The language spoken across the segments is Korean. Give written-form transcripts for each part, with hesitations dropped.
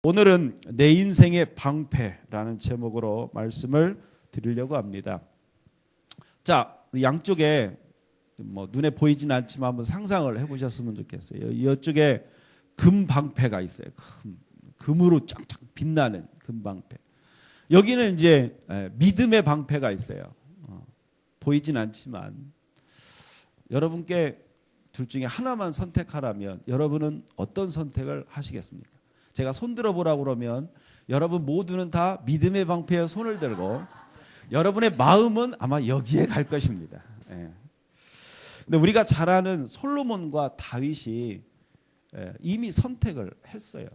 오늘은 내 인생의 방패라는 제목으로 말씀을 드리려고 합니다. 자, 양쪽에 눈에 보이진 않지만 한번 상상을 해보셨으면 좋겠어요. 이쪽에 금 방패가 있어요. 금으로 쫙쫙 빛나는 금 방패. 여기는 이제 믿음의 방패가 있어요. 보이진 않지만 여러분께 둘 중에 하나만 선택하라면 여러분은 어떤 선택을 하시겠습니까? 제가 손 들어보라고 그러면 여러분 모두는 다 믿음의 방패에 손을 들고 여러분의 마음은 아마 여기에 갈 것입니다. 근데 우리가 잘 아는 솔로몬과 다윗이 이미 선택을 했어요.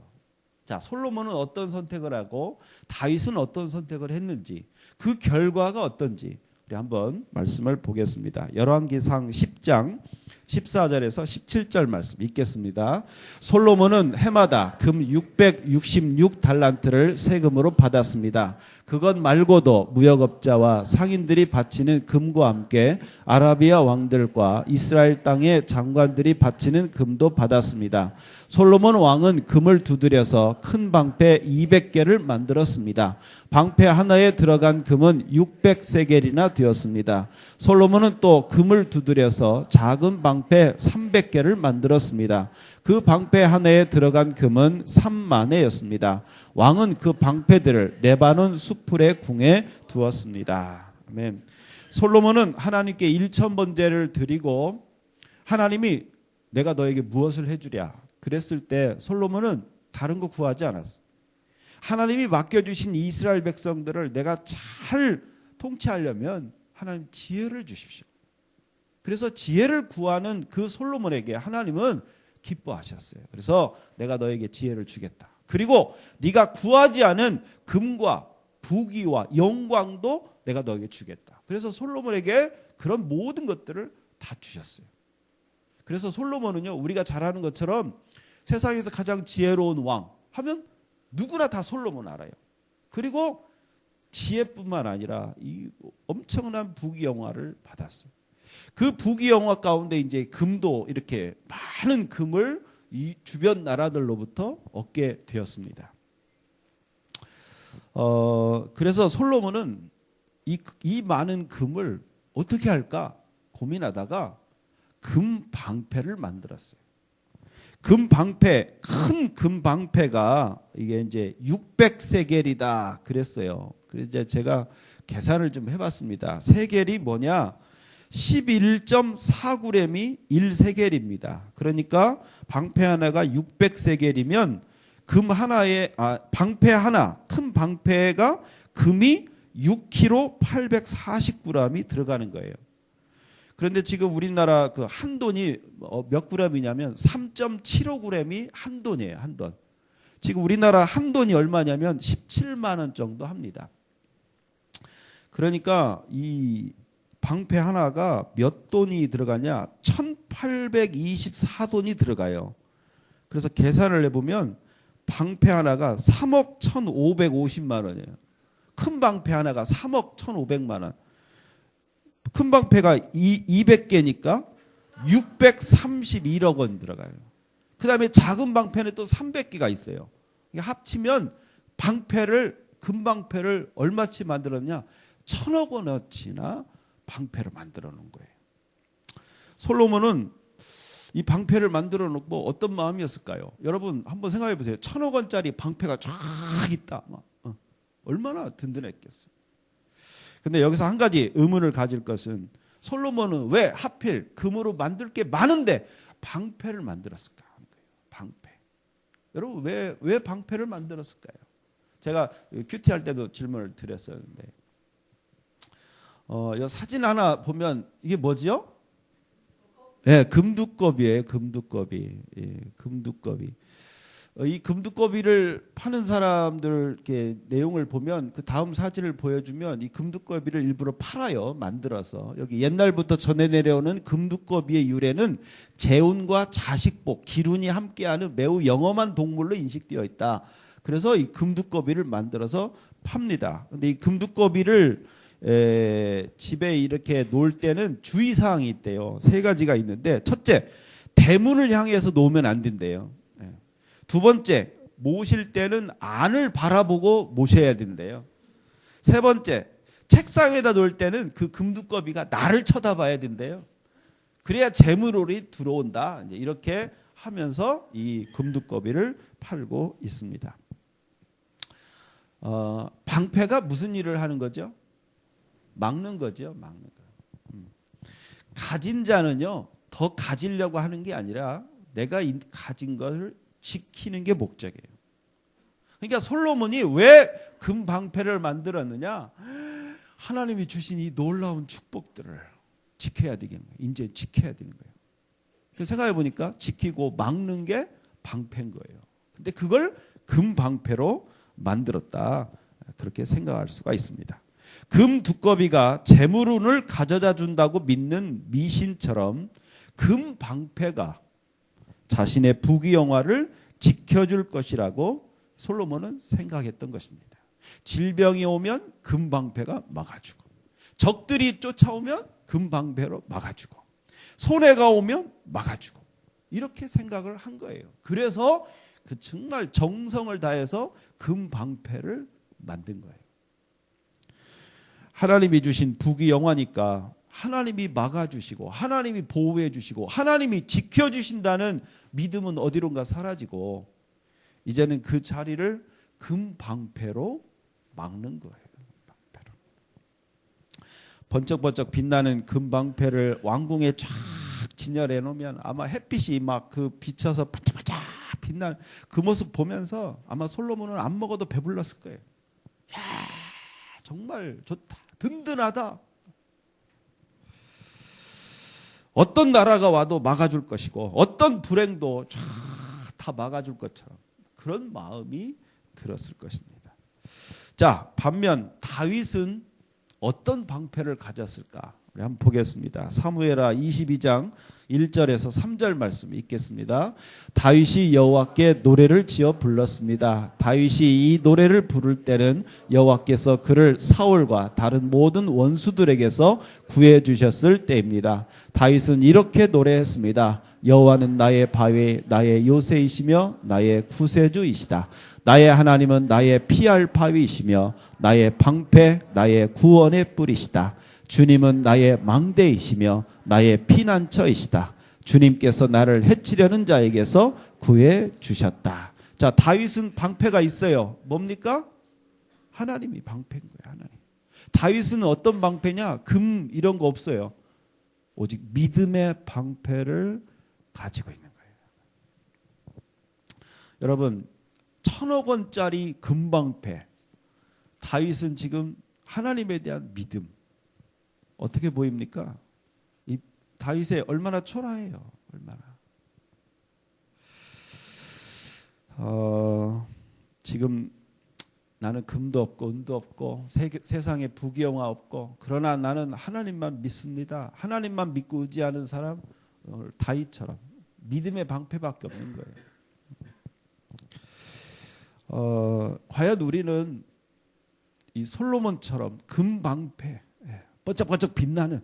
자, 솔로몬은 어떤 선택을 하고 다윗은 어떤 선택을 했는지, 그 결과가 어떤지 우리 한번 말씀을 보겠습니다. 열왕기상 10장 14절에서 17절 말씀 읽겠습니다. 솔로몬은 해마다 금 666달란트를 세금으로 받았습니다. 그것 말고도 무역업자와 상인들이 바치는 금과 함께 아라비아 왕들과 이스라엘 땅의 장관들이 바치는 금도 받았습니다. 솔로몬 왕은 금을 두드려서 큰 방패 200개를 만들었습니다. 방패 하나에 들어간 금은 600세겔이나 되었습니다. 솔로몬은 또 금을 두드려서 작은 방패 300개를 만들었습니다. 그 방패 하나에 들어간 금은 3만회였습니다. 왕은 그 방패들을 레바논 수풀의 궁에 두었습니다. 아멘. 솔로몬은 하나님께 일천번제를 드리고 하나님이 내가 너에게 무엇을 해주랴 그랬을 때 솔로몬은 다른 거 구하지 않았어. 하나님이 맡겨주신 이스라엘 백성들을 내가 잘 통치하려면 하나님 지혜를 주십시오. 그래서 지혜를 구하는 그 솔로몬에게 하나님은 기뻐하셨어요. 그래서 내가 너에게 지혜를 주겠다. 그리고 네가 구하지 않은 금과 부귀와 영광도 내가 너에게 주겠다. 그래서 솔로몬에게 그런 모든 것들을 다 주셨어요. 그래서 솔로몬은요, 우리가 잘 아는 것처럼 세상에서 가장 지혜로운 왕 하면 누구나 다 솔로몬 알아요. 그리고 지혜뿐만 아니라 이 엄청난 부귀영화를 받았어요. 그 부귀영화 가운데 이제 금도 이렇게 많은 금을 이 주변 나라들로부터 얻게 되었습니다. 그래서 솔로몬은 이 많은 금을 어떻게 할까 고민하다가 금 방패를 만들었어요. 금 방패, 큰 금 방패가 이게 이제 600세겔이다 그랬어요. 그래서 이제 제가 계산을 좀 해봤습니다. 세겔이 뭐냐? 11.49램이 1세겔입니다. 그러니까 방패 하나가 600세겔이면 금 하나에 방패 하나, 큰 방패가 금이 6kg 849g이 들어가는 거예요. 그런데 지금 우리나라 그 한돈이 몇 g이냐면 3.75g이 한돈이에요. 한돈. 지금 우리나라 한돈이 얼마냐면 17만 원 정도 합니다. 그러니까 이 방패 하나가 몇 돈이 들어가냐? 1824돈이 들어가요. 그래서 계산을 해보면 방패 하나가 3억 1550만 원이에요. 큰 방패 하나가 3억 1500만 원. 큰 방패가 200개니까 631억 원 들어가요. 그 다음에 작은 방패는 또 300개가 있어요. 합치면 금 방패를 얼마치 만들었냐? 1000억 원어치나 방패를 만들어 놓은 거예요. 솔로몬은 이 방패를 만들어 놓고 어떤 마음이었을까요? 여러분 한번 생각해 보세요. 1000억 원짜리 방패가 쫙 있다. 얼마나 든든했겠어요. 근데 여기서 한 가지 의문을 가질 것은 솔로몬은 왜 하필 금으로 만들 게 많은데 방패를 만들었을까 하는 거예요. 방패. 여러분 왜 방패를 만들었을까요? 제가 큐티 할 때도 질문을 드렸었는데 이 사진 하나 보면 이게 뭐지요? 네, 금두꺼비예요. 금두꺼비. 예, 금두꺼비. 이 금두꺼비를 파는 사람들 이렇게 내용을 보면 그 다음 사진을 보여주면 이 금두꺼비를 일부러 팔아요. 만들어서. 여기 옛날부터 전해 내려오는 금두꺼비의 유래는 재운과 자식복, 기운이 함께하는 매우 영험한 동물로 인식되어 있다. 그래서 이 금두꺼비를 만들어서 팝니다. 근데 이 금두꺼비를 집에 이렇게 놓을 때는 주의사항이 있대요. 3가지가 있는데 첫째, 대문을 향해서 놓으면 안 된대요. 두 번째, 모실 때는 안을 바라보고 모셔야 된대요. 세 번째, 책상에다 놓을 때는 그 금두꺼비가 나를 쳐다봐야 된대요. 그래야 재물이 들어온다. 이제 이렇게 하면서 이 금두꺼비를 팔고 있습니다. 방패가 무슨 일을 하는 거죠? 막는 거죠. 막는 거. 가진 자는요, 더 가지려고 하는 게 아니라 내가 가진 것을 지키는 게 목적이에요. 그러니까 솔로몬이 왜 금방패를 만들었느냐? 하나님이 주신 이 놀라운 축복들을 지켜야 되겠는 거예요. 이제 지켜야 되는 거예요. 그래서 생각해 보니까 지키고 막는 게 방패인 거예요. 근데 그걸 금방패로 만들었다. 그렇게 생각할 수가 있습니다. 금 두꺼비가 재물운을 가져다 준다고 믿는 미신처럼 금 방패가 자신의 부귀영화를 지켜줄 것이라고 솔로몬은 생각했던 것입니다. 질병이 오면 금 방패가 막아주고, 적들이 쫓아오면 금 방패로 막아주고, 손해가 오면 막아주고, 이렇게 생각을 한 거예요. 그래서 그 정말 정성을 다해서 금 방패를 만든 거예요. 하나님이 주신 부귀영화니까 하나님이 막아주시고 하나님이 보호해 주시고 하나님이 지켜주신다는 믿음은 어디론가 사라지고 이제는 그 자리를 금방패로 막는 거예요. 방패로. 번쩍번쩍 빛나는 금방패를 왕궁에 쫙 진열해 놓으면 아마 햇빛이 막 그 비쳐서 반짝반짝 빛나는 그 모습 보면서 아마 솔로몬은 안 먹어도 배불렀을 거예요. 야, 정말 좋다. 든든하다. 어떤 나라가 와도 막아줄 것이고 어떤 불행도 쫙 다 막아줄 것처럼 그런 마음이 들었을 것입니다. 자, 반면 다윗은 어떤 방패를 가졌을까? 우리 한번 보겠습니다. 사무엘하 22장 1절에서 3절 말씀 읽겠습니다. 다윗이 여호와께 노래를 지어 불렀습니다. 다윗이 이 노래를 부를 때는 여호와께서 그를 사울과 다른 모든 원수들에게서 구해 주셨을 때입니다. 다윗은 이렇게 노래했습니다. 여호와는 나의 바위, 나의 요새이시며 나의 구세주이시다. 나의 하나님은 나의 피할 바위이시며 나의 방패, 나의 구원의 뿔이시다. 주님은 나의 망대이시며 나의 피난처이시다. 주님께서 나를 해치려는 자에게서 구해 주셨다. 자, 다윗은 방패가 있어요. 뭡니까? 하나님이 방패인 거예요. 하나님. 다윗은 어떤 방패냐? 금 이런 거 없어요. 오직 믿음의 방패를 가지고 있는 거예요. 여러분, 1,000억 원짜리 금방패. 다윗은 지금 하나님에 대한 믿음. 어떻게 보입니까? 이 다윗의 얼마나 초라해요. 얼마나. 지금 나는 금도 없고 은도 없고 세상에 부귀영화 없고 그러나 나는 하나님만 믿습니다. 하나님만 믿고 의지하는 사람 다윗처럼 믿음의 방패밖에 없는 거예요. 과연 우리는 이 솔로몬처럼 금방패 번쩍번쩍 빛나는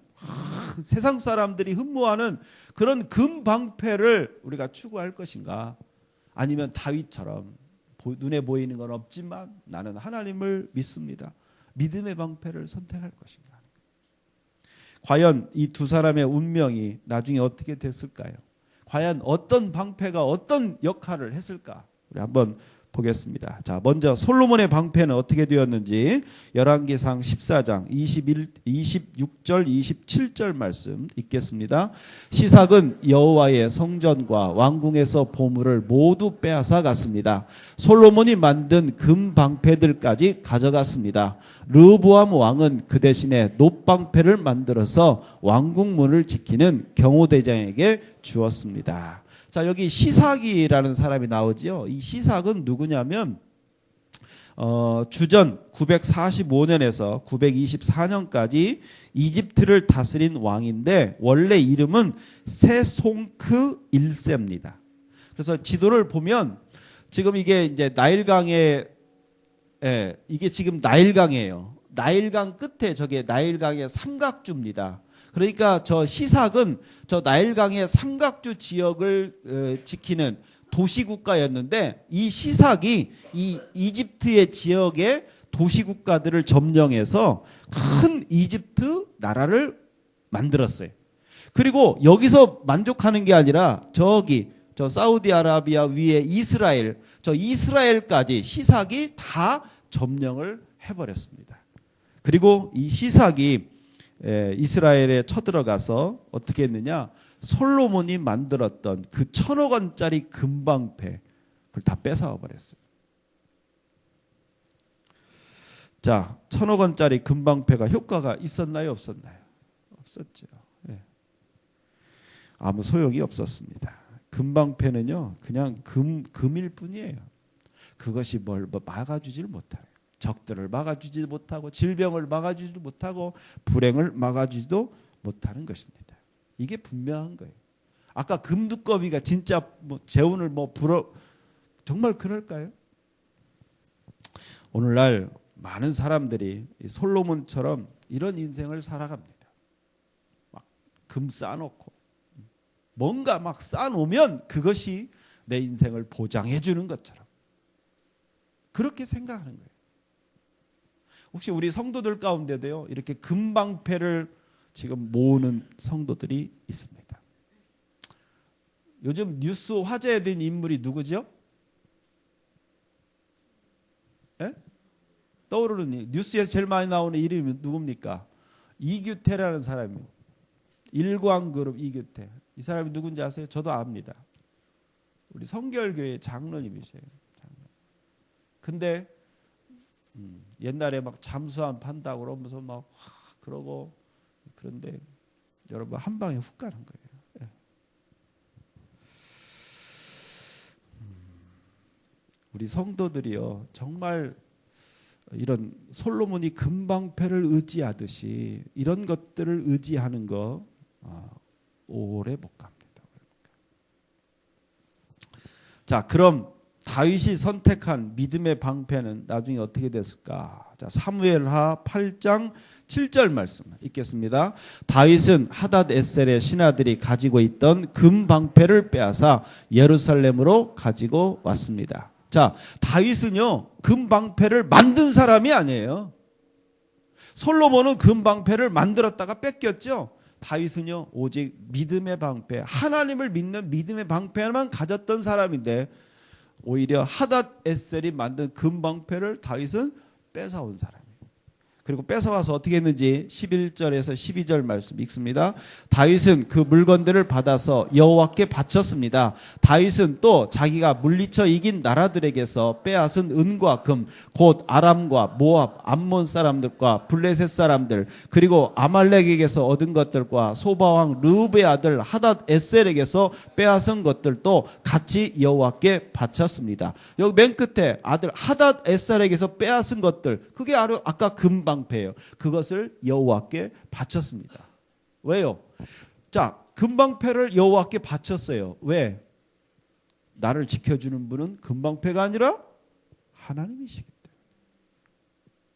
세상 사람들이 흠모하는 그런 금방패를 우리가 추구할 것인가? 아니면 다윗처럼 눈에 보이는 건 없지만 나는 하나님을 믿습니다. 믿음의 방패를 선택할 것인가? 과연 이 두 사람의 운명이 나중에 어떻게 됐을까요? 과연 어떤 방패가 어떤 역할을 했을까? 우리 한번 보겠습니다. 자, 먼저 솔로몬의 방패는 어떻게 되었는지 열왕기상 14장 26절 27절 말씀 읽겠습니다. 시삭은 여호와의 성전과 왕궁에서 보물을 모두 빼앗아 갔습니다. 솔로몬이 만든 금 방패들까지 가져갔습니다. 르호보암 왕은 그 대신에 놋방패를 만들어서 왕궁 문을 지키는 경호대장에게 주었습니다. 자, 여기 시삭이라는 사람이 나오죠. 이 시삭은 누구냐면 주전 945년에서 924년까지 이집트를 다스린 왕인데 원래 이름은 세송크 1세입니다. 그래서 지도를 보면 지금 이게 이제 나일강에 이게 지금 나일강이에요. 나일강 끝에 저게 나일강의 삼각주입니다. 그러니까 저 시삭은 저 나일강의 삼각주 지역을 지키는 도시국가였는데 이 시삭이 이 이집트의 지역의 도시국가들을 점령해서 큰 이집트 나라를 만들었어요. 그리고 여기서 만족하는 게 아니라 저기 저 사우디아라비아 위에 이스라엘, 저 이스라엘까지 시삭이 다 점령을 해버렸습니다. 그리고 이 시삭이 이스라엘에 쳐들어가서 어떻게 했느냐? 솔로몬이 만들었던 그 1,000억 원짜리 금방패 그걸 다 뺏어와 버렸어요. 자, 1,000억 원짜리 금방패가 효과가 있었나요, 없었나요? 없었죠. 네. 아무 소용이 없었습니다. 금방패는요, 그냥 금일 뿐이에요. 그것이 뭘 막아주질 못해요. 적들을 막아주지 못하고 질병을 막아주지도 못하고 불행을 막아주지도 못하는 것입니다. 이게 분명한 거예요. 아까 금두꺼비가 진짜 뭐 재운을 뭐 불어 정말 그럴까요? 오늘날 많은 사람들이 솔로몬처럼 이런 인생을 살아갑니다. 막 금 쌓아놓고 뭔가 막 쌓아놓으면 그것이 내 인생을 보장해 주는 것처럼 그렇게 생각하는 거예요. 혹시 우리 성도들 가운데도요 이렇게 금방패를 지금 모으는 성도들이 있습니다. 요즘 뉴스 화제에 된 인물이 누구죠? 예? 떠오르는 뉴스에서 제일 많이 나오는 이름이 누굽니까? 이규태라는 사람이에요. 일광그룹 이규태. 이 사람이 누군지 아세요? 저도 압니다. 우리 성결교회 장로님이세요. 근데 옛날에 막 잠수함 판다고 그러면서 막 그러고 그런데 여러분 한 방에 훅 가는 거예요. 예. 우리 성도들이요 정말 이런 솔로몬이 금방패를 의지하듯이 이런 것들을 의지하는 거 오래 못 갑니다. 자, 그럼 다윗이 선택한 믿음의 방패는 나중에 어떻게 됐을까? 자, 사무엘하 8장 7절 말씀 읽겠습니다. 다윗은 하닷 에셀의 신하들이 가지고 있던 금 방패를 빼앗아 예루살렘으로 가지고 왔습니다. 자, 다윗은요 금 방패를 만든 사람이 아니에요. 솔로몬은 금 방패를 만들었다가 뺏겼죠. 다윗은요 오직 믿음의 방패, 하나님을 믿는 믿음의 방패만 가졌던 사람인데 오히려 하닷 에셀이 만든 금 방패를 다윗은 뺏어온 사람이에요. 그리고 뺏어와서 어떻게 했는지 11절에서 12절 말씀 읽습니다. 다윗은 그 물건들을 받아서 여호와께 바쳤습니다. 다윗은 또 자기가 물리쳐 이긴 나라들에게서 빼앗은 은과 금, 곧 아람과 모압, 암몬 사람들과 블레셋 사람들, 그리고 아말렉에게서 얻은 것들과 소바왕 르브의 아들 하닷 에셀에게서 빼앗은 것들도 같이 여호와께 바쳤습니다. 여기 맨 끝에 아들 하닷 에셀에게서 빼앗은 것들, 그게 아까 금방 방패예요. 그것을 여호와께 바쳤습니다. 왜요? 자, 금방패를 여호와께 바쳤어요. 왜? 나를 지켜주는 분은 금방패가 아니라 하나님이시기 때문에.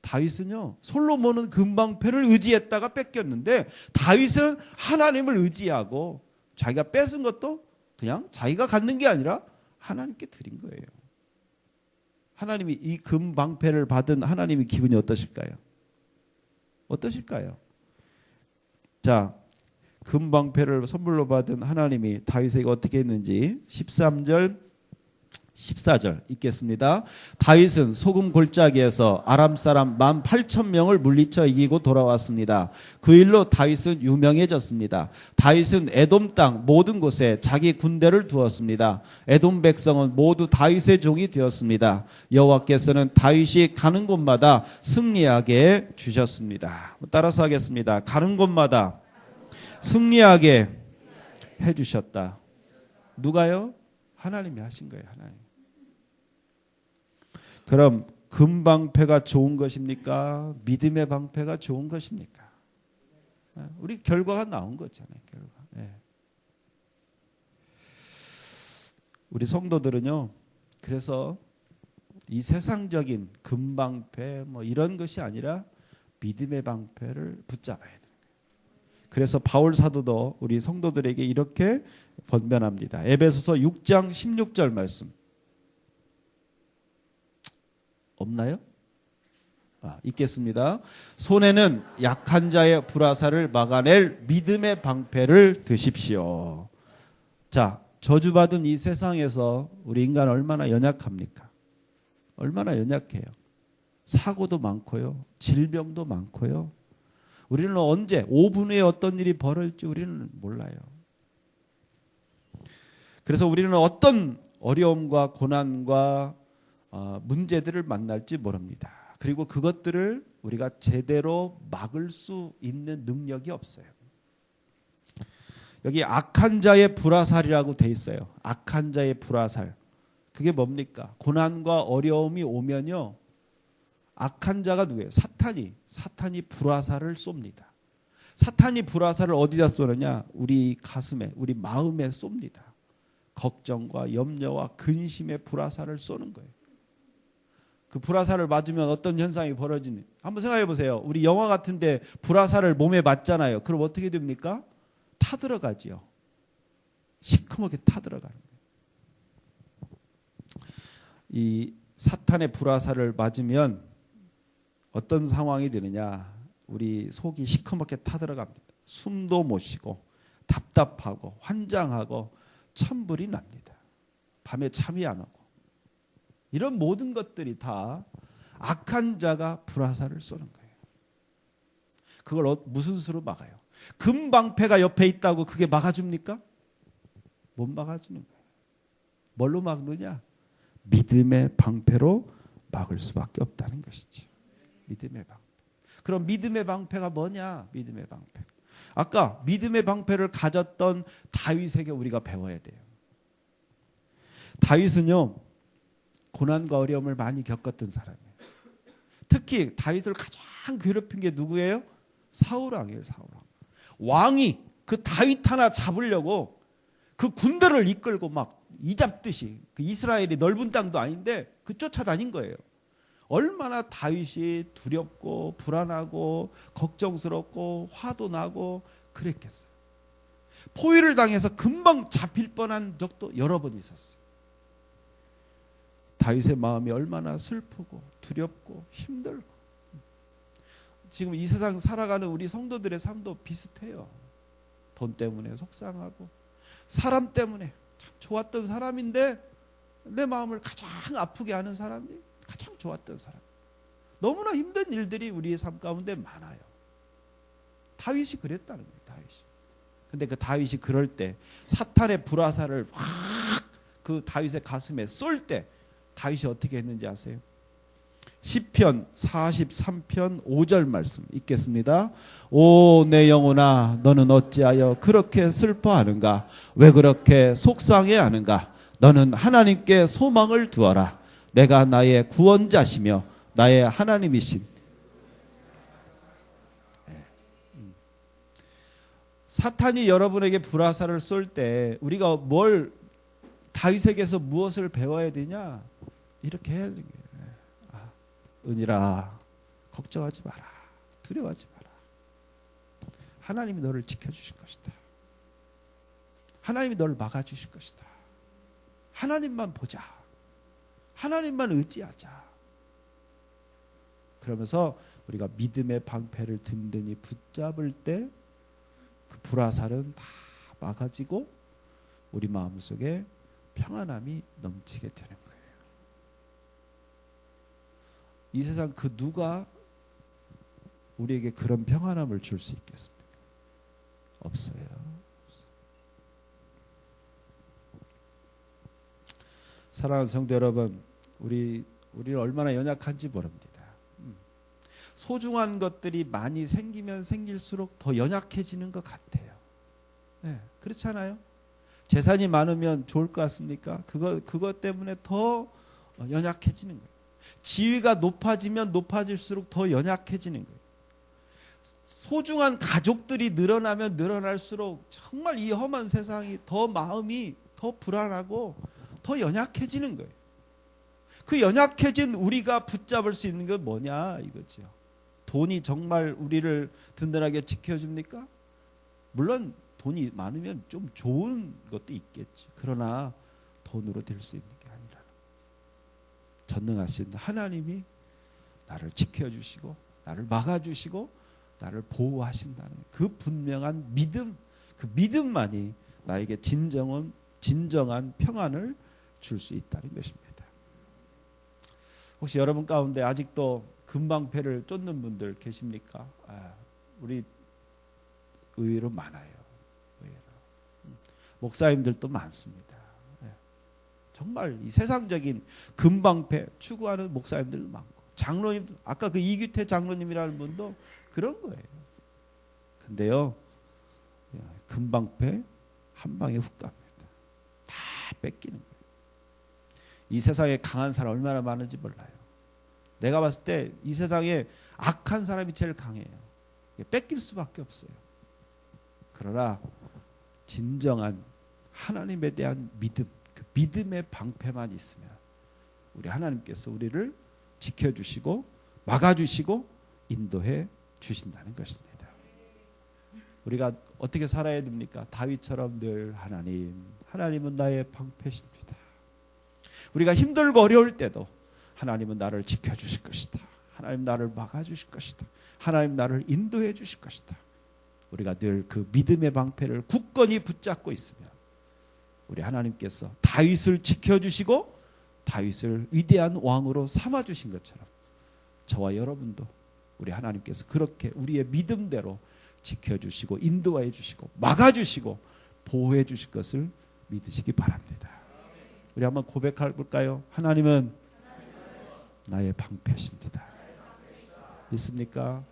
다윗은요, 솔로몬은 금방패를 의지했다가 뺏겼는데 다윗은 하나님을 의지하고 자기가 뺏은 것도 그냥 자기가 갖는 게 아니라 하나님께 드린 거예요. 하나님이 이 금방패를 받은 하나님의 기분이 어떠실까요? 어떠실까요? 자, 금방패를 선물로 받은 하나님이 다윗에게 어떻게 했는지 13절 14절 읽겠습니다. 다윗은 소금 골짜기에서 아람 사람 18,000명을 물리쳐 이기고 돌아왔습니다. 그 일로 다윗은 유명해졌습니다. 다윗은 에돔 땅 모든 곳에 자기 군대를 두었습니다. 에돔 백성은 모두 다윗의 종이 되었습니다. 여호와께서는 다윗이 가는 곳마다 승리하게 주셨습니다. 따라서 하겠습니다. 가는 곳마다 승리하게 해주셨다. 누가요? 하나님이 하신 거예요. 하나님. 그럼 금방패가 좋은 것입니까? 믿음의 방패가 좋은 것입니까? 우리 결과가 나온 거잖아요. 결과. 네. 우리 성도들은요. 그래서 이 세상적인 금방패 뭐 이런 것이 아니라 믿음의 방패를 붙잡아야 돼요. 그래서 바울 사도도 우리 성도들에게 이렇게 권면합니다. 에베소서 6장 16절 말씀. 없나요? 읽겠습니다. 손에는 약한 자의 불화살을 막아낼 믿음의 방패를 드십시오. 자, 저주받은 이 세상에서 우리 인간 얼마나 연약합니까? 얼마나 연약해요. 사고도 많고요. 질병도 많고요. 우리는 언제 5분 후에 어떤 일이 벌어질지 우리는 몰라요. 그래서 우리는 어떤 어려움과 고난과 문제들을 만날지 모릅니다. 그리고 그것들을 우리가 제대로 막을 수 있는 능력이 없어요. 여기 악한 자의 불화살이라고 돼 있어요. 악한 자의 불화살. 그게 뭡니까? 고난과 어려움이 오면요. 악한 자가 누구예요? 사탄이 불화살을 쏩니다. 사탄이 불화살을 어디다 쏘느냐? 우리 가슴에, 우리 마음에 쏩니다. 걱정과 염려와 근심의 불화살을 쏘는 거예요. 그 불화살을 맞으면 어떤 현상이 벌어지니? 한번 생각해 보세요. 우리 영화 같은데 불화살을 몸에 맞잖아요. 그럼 어떻게 됩니까? 타들어가지요. 시커멓게 타들어가는 거예요. 이 사탄의 불화살을 맞으면 어떤 상황이 되느냐? 우리 속이 시커멓게 타들어갑니다. 숨도 못 쉬고 답답하고 환장하고 천불이 납니다. 밤에 잠이 안 오고. 이런 모든 것들이 다 악한 자가 불화살을 쏘는 거예요. 그걸 무슨 수로 막아요? 금방패가 옆에 있다고 그게 막아줍니까? 못 막아주는 거예요. 뭘로 막느냐? 믿음의 방패로 막을 수밖에 없다는 것이지. 믿음의 방패. 그럼 믿음의 방패가 뭐냐? 믿음의 방패. 아까 믿음의 방패를 가졌던 다윗에게 우리가 배워야 돼요. 다윗은요, 고난과 어려움을 많이 겪었던 사람이에요. 특히 다윗을 가장 괴롭힌 게 누구예요? 사울 왕이에요. 사울 왕. 왕이 그 다윗 하나 잡으려고 그 군대를 이끌고 막 이잡듯이, 그 이스라엘이 넓은 땅도 아닌데 그 쫓아다닌 거예요. 얼마나 다윗이 두렵고 불안하고 걱정스럽고 화도 나고 그랬겠어요. 포위를 당해서 금방 잡힐 뻔한 적도 여러 번 있었어요. 다윗의 마음이 얼마나 슬프고 두렵고 힘들고. 지금 이 세상 살아가는 우리 성도들의 삶도 비슷해요. 돈 때문에 속상하고, 사람 때문에 참 좋았던 사람인데 내 마음을 가장 아프게 하는 사람이 가장 좋았던 사람. 너무나 힘든 일들이 우리의 삶 가운데 많아요. 다윗이 그랬다는 거예요. 다윗이. 근데 그 다윗이 그럴 때 사탄의 불화살을 확 그 다윗의 가슴에 쏠 때 다윗이 어떻게 했는지 아세요? 시편 43편 5절 말씀 읽겠습니다. 오 내 영혼아 너는 어찌하여 그렇게 슬퍼하는가? 왜 그렇게 속상해하는가? 너는 하나님께 소망을 두어라. 내가 나의 구원자시며 나의 하나님이신. 사탄이 여러분에게 불화살을 쏠 때 우리가 다윗에게서 무엇을 배워야 되냐? 이렇게 해야 돼요. 은희라 걱정하지 마라. 두려워하지 마라. 하나님이 너를 지켜주실 것이다. 하나님이 너를 막아주실 것이다. 하나님만 보자. 하나님만 의지하자. 그러면서 우리가 믿음의 방패를 든든히 붙잡을 때 그 불화살은 다 막아지고 우리 마음속에 평안함이 넘치게 되는 거예요. 이 세상 그 누가 우리에게 그런 평안함을 줄 수 있겠습니까? 없어요. 사랑하는 성도 여러분, 우리는 얼마나 연약한지 모릅니다. 소중한 것들이 많이 생기면 생길수록 더 연약해지는 것 같아요. 네, 그렇잖아요. 재산이 많으면 좋을 것 같습니까? 그것 때문에 더 연약해지는 거예요. 지위가 높아지면 높아질수록 더 연약해지는 거예요. 소중한 가족들이 늘어나면 늘어날수록 정말 이 험한 세상이 더 마음이 더 불안하고 더 연약해지는 거예요. 그 연약해진 우리가 붙잡을 수 있는 건 뭐냐 이거죠. 돈이 정말 우리를 든든하게 지켜줍니까? 물론 돈이 많으면 좀 좋은 것도 있겠지. 그러나 돈으로 될 수 있는 게 아니라 전능하신 하나님이 나를 지켜주시고 나를 막아주시고 나를 보호하신다는 그 분명한 믿음, 그 믿음만이 나에게 진정한 평안을 줄 수 있다는 것입니다. 혹시 여러분 가운데 아직도 금방패를 쫓는 분들 계십니까? 우리 의외로 많아요. 의외로. 목사님들도 많습니다. 정말 이 세상적인 금방패 추구하는 목사님들도 많고 장로님, 아까 그 이규태 장로님이라는 분도 그런 거예요. 근데요, 금방패 한 방에 훅 갑니다. 다 뺏기는 거예요. 이 세상에 강한 사람 얼마나 많은지 몰라요. 내가 봤을 때 이 세상에 악한 사람이 제일 강해요. 뺏길 수밖에 없어요. 그러나 진정한 하나님에 대한 믿음, 그 믿음의 방패만 있으면 우리 하나님께서 우리를 지켜주시고 막아주시고 인도해 주신다는 것입니다. 우리가 어떻게 살아야 됩니까? 다윗처럼 늘 하나님은 나의 방패십니다. 우리가 힘들고 어려울 때도 하나님은 나를 지켜주실 것이다. 하나님 나를 막아주실 것이다. 하나님 나를 인도해 주실 것이다. 우리가 늘 그 믿음의 방패를 굳건히 붙잡고 있으면 우리 하나님께서 다윗을 지켜주시고 다윗을 위대한 왕으로 삼아주신 것처럼 저와 여러분도 우리 하나님께서 그렇게 우리의 믿음대로 지켜주시고 인도해 주시고 막아주시고 보호해 주실 것을 믿으시기 바랍니다. 우리 한번 고백해 볼까요? 하나님은 나의 방패십니다. 믿습니까?